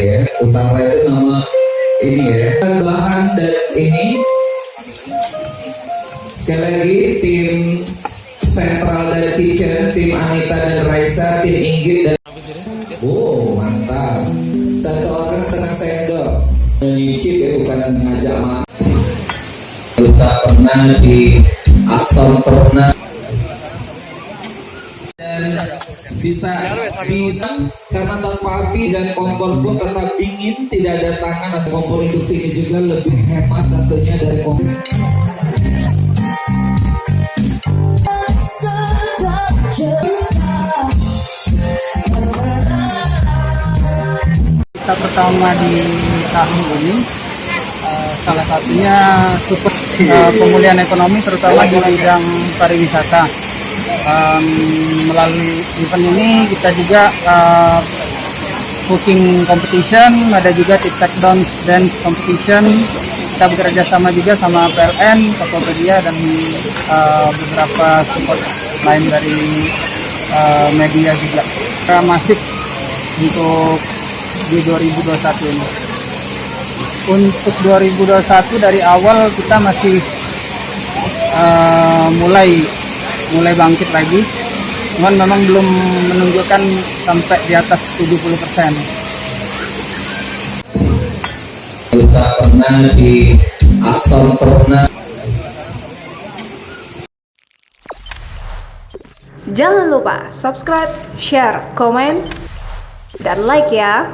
ya. Utara itu nama ini ya. Bahan dan ini sekali lagi tim sentral dan kitchen, tim Anita dan Raisa, tim Inggit dan mantap. Satu orang setengah sendok. Nyicip ya, bukan ngajak makan. Kita pernah di Aston pernah dan bisa karena tanpa api dan kompor pun tetap dingin, tidak ada tangan atau kompor induksi ini juga lebih hemat tentunya dari kompor. Kita pertama di tahun ini salah satunya support pemulihan ekonomi terutama di bidang pariwisata. Melalui event ini kita juga cooking competition, ada juga TikTok dance competition. Kita bekerja sama juga sama PLN, Tokopedia dan beberapa support lain dari media juga. Masif untuk di 2021 ini. Untuk 2021 dari awal kita masih mulai bangkit lagi, cuman memang belum menunjukkan sampai di atas 70%. Kita pernah di Aston pernah. Jangan lupa subscribe, share, komen, dan like ya.